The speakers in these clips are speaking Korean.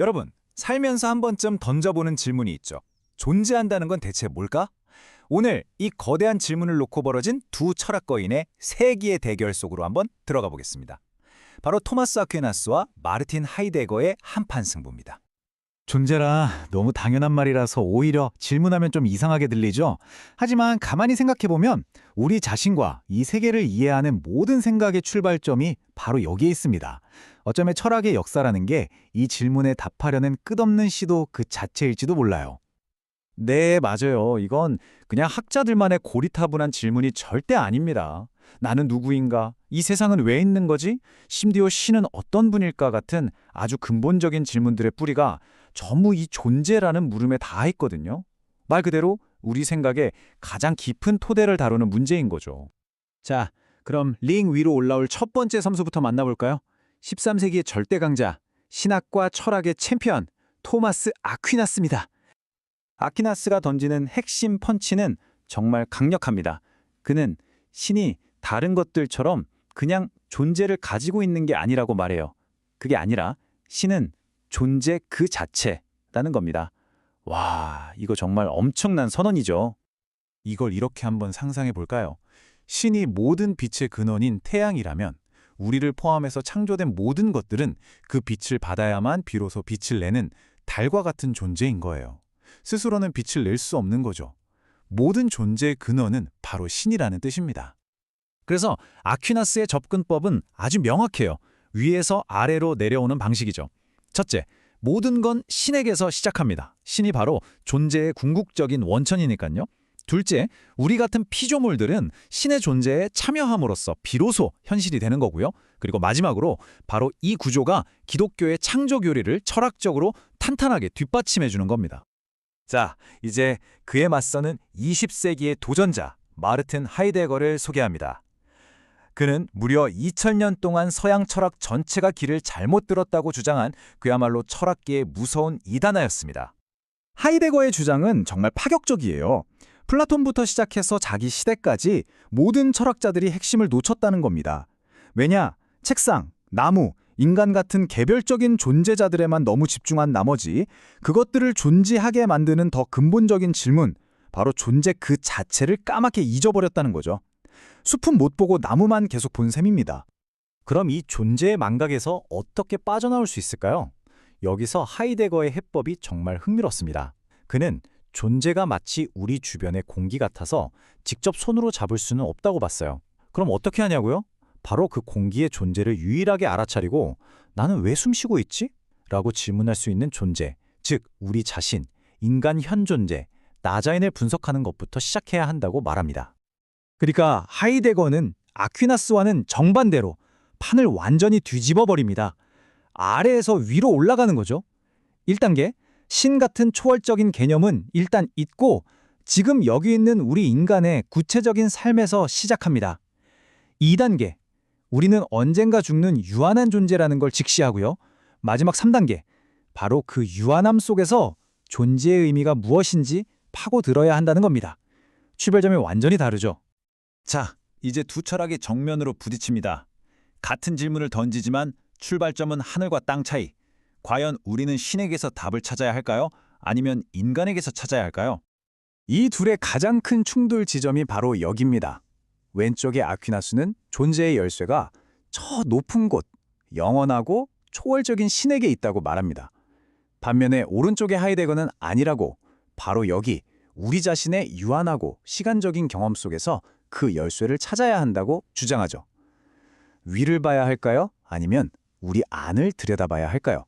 여러분, 살면서 한 번쯤 던져보는 질문이 있죠. 존재한다는 건 대체 뭘까? 오늘 이 거대한 질문을 놓고 벌어진 두 철학거인의 세기의 대결 속으로 한번 들어가 보겠습니다. 바로 토마스 아퀴나스와 마르틴 하이데거의 한판 승부입니다. 존재라 너무 당연한 말이라서 오히려 질문하면 좀 이상하게 들리죠? 하지만 가만히 생각해보면 우리 자신과 이 세계를 이해하는 모든 생각의 출발점이 바로 여기에 있습니다. 어쩌면 철학의 역사라는 게 이 질문에 답하려는 끝없는 시도 그 자체일지도 몰라요. 네, 맞아요. 이건 그냥 학자들만의 고리타분한 질문이 절대 아닙니다. 나는 누구인가? 이 세상은 왜 있는 거지? 심지어 신은 어떤 분일까 같은 아주 근본적인 질문들의 뿌리가 전부 이 존재라는 물음에 닿아 있거든요. 말 그대로 우리 생각의 가장 깊은 토대를 다루는 문제인 거죠. 자, 그럼 링 위로 올라올 첫 번째 선수부터 만나볼까요? 13세기의 절대 강자, 신학과 철학의 챔피언, 토마스 아퀴나스입니다. 아퀴나스가 던지는 핵심 펀치는 정말 강력합니다. 그는 신이 다른 것들처럼 그냥 존재를 가지고 있는 게 아니라고 말해요. 그게 아니라 신은 존재 그 자체라는 겁니다. 와, 이거 정말 엄청난 선언이죠. 이걸 이렇게 한번 상상해 볼까요? 신이 모든 빛의 근원인 태양이라면 우리를 포함해서 창조된 모든 것들은 그 빛을 받아야만 비로소 빛을 내는 달과 같은 존재인 거예요. 스스로는 빛을 낼 수 없는 거죠. 모든 존재의 근원은 바로 신이라는 뜻입니다. 그래서 아퀴나스의 접근법은 아주 명확해요. 위에서 아래로 내려오는 방식이죠. 첫째, 모든 건 신에게서 시작합니다. 신이 바로 존재의 궁극적인 원천이니까요. 둘째, 우리 같은 피조물들은 신의 존재에 참여함으로써 비로소 현실이 되는 거고요. 그리고 마지막으로 바로 이 구조가 기독교의 창조 교리를 철학적으로 탄탄하게 뒷받침해 주는 겁니다. 자, 이제 그에 맞서는 20세기의 도전자 마르틴 하이데거를 소개합니다. 그는 무려 2000년 동안 서양 철학 전체가 길을 잘못 들었다고 주장한 그야말로 철학계의 무서운 이단아였습니다. 하이데거의 주장은 정말 파격적이에요. 플라톤부터 시작해서 자기 시대까지 모든 철학자들이 핵심을 놓쳤다는 겁니다. 왜냐? 책상, 나무, 인간 같은 개별적인 존재자들에만 너무 집중한 나머지 그것들을 존재하게 만드는 더 근본적인 질문, 바로 존재 그 자체를 까맣게 잊어버렸다는 거죠. 숲은 못 보고 나무만 계속 본 셈입니다. 그럼 이 존재의 망각에서 어떻게 빠져나올 수 있을까요? 여기서 하이데거의 해법이 정말 흥미롭습니다. 그는 존재가 마치 우리 주변의 공기 같아서 직접 손으로 잡을 수는 없다고 봤어요. 그럼 어떻게 하냐고요? 바로 그 공기의 존재를 유일하게 알아차리고 나는 왜 숨쉬고 있지? 라고 질문할 수 있는 존재, 즉 우리 자신, 인간 현 존재, 나 자신을 분석하는 것부터 시작해야 한다고 말합니다. 그러니까 하이데거는 아퀴나스와는 정반대로 판을 완전히 뒤집어 버립니다. 아래에서 위로 올라가는 거죠. 1단계, 신 같은 초월적인 개념은 일단 잊고 지금 여기 있는 우리 인간의 구체적인 삶에서 시작합니다. 2단계, 우리는 언젠가 죽는 유한한 존재라는 걸 직시하고요. 마지막 3단계, 바로 그 유한함 속에서 존재의 의미가 무엇인지 파고들어야 한다는 겁니다. 출발점이 완전히 다르죠. 자, 이제 두 철학이 정면으로 부딪힙니다. 같은 질문을 던지지만 출발점은 하늘과 땅 차이. 과연 우리는 신에게서 답을 찾아야 할까요? 아니면 인간에게서 찾아야 할까요? 이 둘의 가장 큰 충돌 지점이 바로 여기입니다. 왼쪽의 아퀴나스는 존재의 열쇠가 저 높은 곳, 영원하고 초월적인 신에게 있다고 말합니다. 반면에 오른쪽의 하이데거는 아니라고, 바로 여기 우리 자신의 유한하고 시간적인 경험 속에서 그 열쇠를 찾아야 한다고 주장하죠. 위를 봐야 할까요? 아니면 우리 안을 들여다봐야 할까요?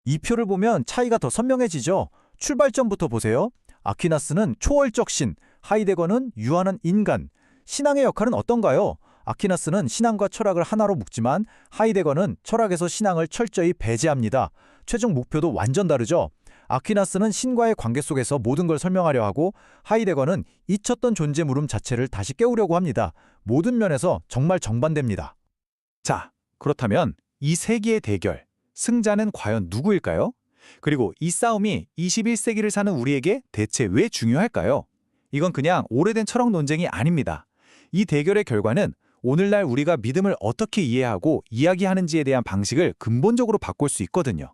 이 표를 보면 차이가 더 선명해지죠. 출발점부터 보세요. 아퀴나스는 초월적 신, 하이데거는 유한한 인간. 신앙의 역할은 어떤가요? 아퀴나스는 신앙과 철학을 하나로 묶지만 하이데거는 철학에서 신앙을 철저히 배제합니다. 최종 목표도 완전 다르죠. 아퀴나스는 신과의 관계 속에서 모든 걸 설명하려 하고 하이데거는 잊혔던 존재 물음 자체를 다시 깨우려고 합니다. 모든 면에서 정말 정반대입니다. 자, 그렇다면 이 세기의 대결, 승자는 과연 누구일까요? 그리고 이 싸움이 21세기를 사는 우리에게 대체 왜 중요할까요? 이건 그냥 오래된 철학 논쟁이 아닙니다. 이 대결의 결과는 오늘날 우리가 믿음을 어떻게 이해하고 이야기하는지에 대한 방식을 근본적으로 바꿀 수 있거든요.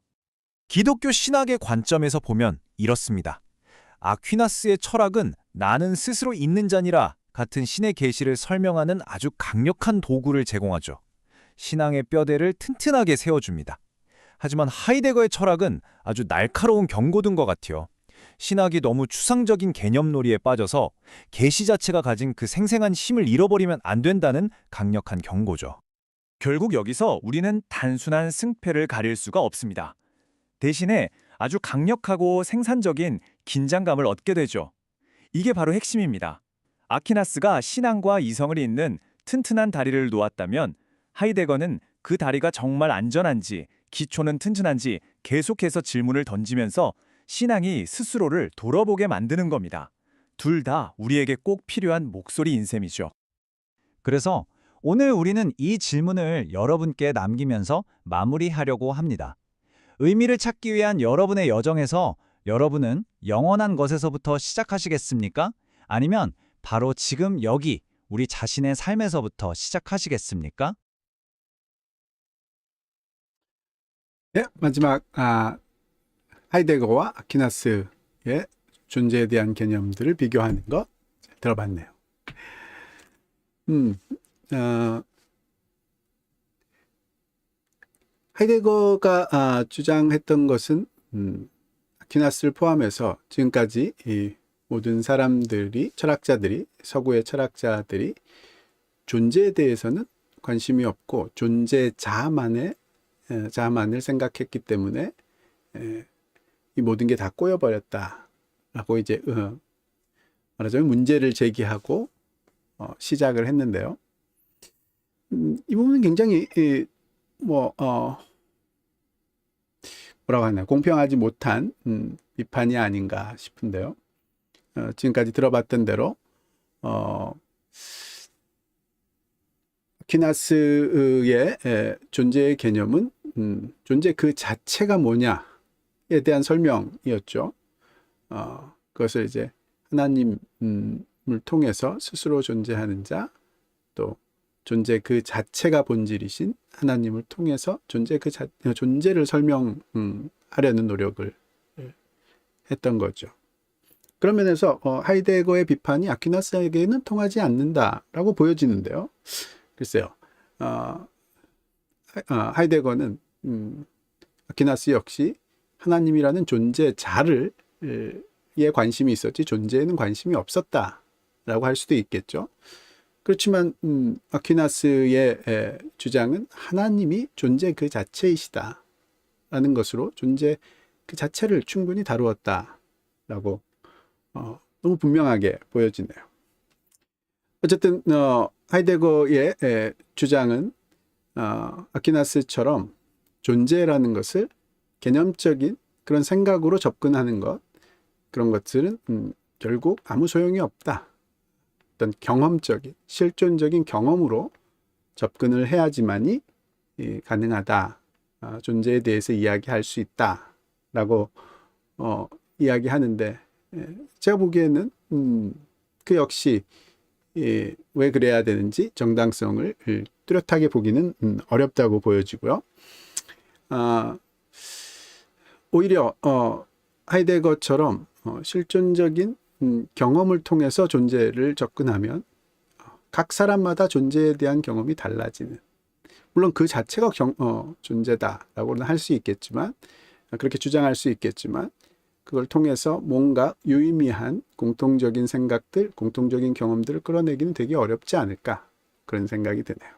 기독교 신학의 관점에서 보면 이렇습니다. 아퀴나스의 철학은 나는 스스로 있는 자니라 같은 신의 계시를 설명하는 아주 강력한 도구를 제공하죠. 신앙의 뼈대를 튼튼하게 세워줍니다. 하지만 하이데거의 철학은 아주 날카로운 경고등과 같아요. 신학이 너무 추상적인 개념놀이에 빠져서 계시 자체가 가진 그 생생한 힘을 잃어버리면 안 된다는 강력한 경고죠. 결국 여기서 우리는 단순한 승패를 가릴 수가 없습니다. 대신에 아주 강력하고 생산적인 긴장감을 얻게 되죠. 이게 바로 핵심입니다. 아퀴나스가 신앙과 이성을 잇는 튼튼한 다리를 놓았다면 하이데거는 그 다리가 정말 안전한지, 기초는 튼튼한지 계속해서 질문을 던지면서 신앙이 스스로를 돌아보게 만드는 겁니다. 둘 다 우리에게 꼭 필요한 목소리인 셈이죠. 그래서 오늘 우리는 이 질문을 여러분께 남기면서 마무리하려고 합니다. 의미를 찾기 위한 여러분의 여정에서 여러분은 영원한 것에서부터 시작하시겠습니까? 아니면 바로 지금 여기 우리 자신의 삶에서부터 시작하시겠습니까? 네, 마지막 하이데거와 아퀴나스의 존재에 대한 개념들을 비교하는 거 들어봤네요. 하이데거가 주장했던 것은 아퀴나스를 포함해서 지금까지 이 모든 사람들이, 철학자들이, 서구의 철학자들이 존재에 대해서는 관심이 없고 존재자만을 생각했기 때문에 이 모든 게 다 꼬여버렸다라고 이제 말하자면 문제를 제기하고 시작을 했는데요. 이 부분은 굉장히 뭐라고 하나 공평하지 못한 비판이 아닌가 싶은데요. 지금까지 들어봤던 대로 아퀴나스의 존재의 개념은 존재 그 자체가 뭐냐에 대한 설명이었죠. 그것을 이제 하나님을 통해서 스스로 존재하는 자, 또 존재 그 자체가 본질이신 하나님을 통해서 존재를 설명하려는 노력을 했던 거죠. 그런 면에서 하이데거의 비판이 아퀴나스에게는 통하지 않는다라고 보여지는데요. 글쎄요. 하이데거는 아퀴나스 역시 하나님이라는 존재자를 에 관심이 있었지 존재에는 관심이 없었다라고 할 수도 있겠죠. 그렇지만 아퀴나스의 주장은 하나님이 존재 그 자체이시다라는 것으로 존재 그 자체를 충분히 다루었다라고 너무 분명하게 보여지네요. 어쨌든 하이데거의 주장은 아퀴나스처럼 존재라는 것을 개념적인 그런 생각으로 접근하는 것, 그런 것들은 결국 아무 소용이 없다. 어떤 경험적인, 실존적인 경험으로 접근을 해야지만이 가능하다. 존재에 대해서 이야기할 수 있다라고 이야기하는데 제가 보기에는 그 역시 왜 그래야 되는지 정당성을 뚜렷하게 보기는 어렵다고 보여지고요. 오히려 하이데거처럼 실존적인 경험을 통해서 존재를 접근하면 각 사람마다 존재에 대한 경험이 달라지는, 물론 그 자체가 존재다라고는 할 수 있겠지만, 그렇게 주장할 수 있겠지만, 그걸 통해서 뭔가 유의미한 공통적인 생각들, 공통적인 경험들을 끌어내기는 되게 어렵지 않을까, 그런 생각이 드네요.